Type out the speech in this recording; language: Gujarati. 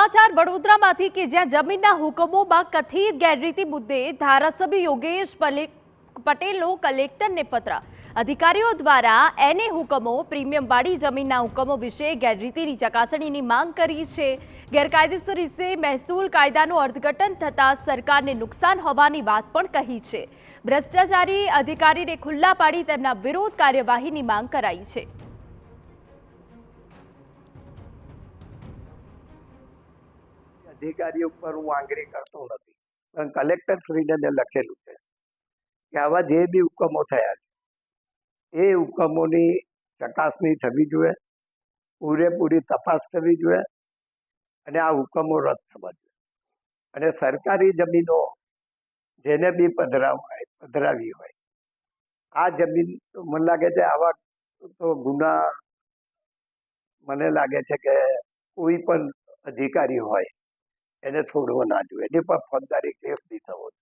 સમાચાર વડોદરામાંથી કે જ્યાં જમીનના હુકમોમાં કથિત ગેરરીતિ મુદ્દે ધારાસભ્ય યોગેશ પટેલનો કલેક્ટરને પત્ર। અધિકારીઓ દ્વારા એને હુકમો પ્રીમિયમવાળી જમીનના હુકમો વિશે ગેરરીતિની ચકાસણીની માંગ કરી છે। ગેરકાયદેસર રીતે મહેસૂલ કાયદાનું અર્થઘટન થતાં સરકારને નુકસાન હોવાની વાત પણ કહી છે। ભ્રષ્ટાચારી અધિકારીને ખુલ્લા પાડી તેમના વિરુદ્ધ કાર્યવાહીની માંગ કરાઈ છે। अधिकारी पर हूँ आंगળી करतो नहीं, पण कलेक्टर श्रीने મેં લખેલું છે કે આવા જે બી હુકમો થયા છે એ હુકમોની ચકાસણી થવી જોઈએ, પૂરેપૂરી તપાસ થવી જોઈએ અને આ હુકમો રદ થવા જોઈએ। અને સરકારી જમીનો જેને બી પધરાવી હોય આ જમીન મને લાગે છે આવા તો ગુના મને લાગે છે કે કોઈ પણ અધિકારી હોય એને છોડવો ના જોઈએ, એની પર ફોજદારી કેસ બી થવો જોઈએ।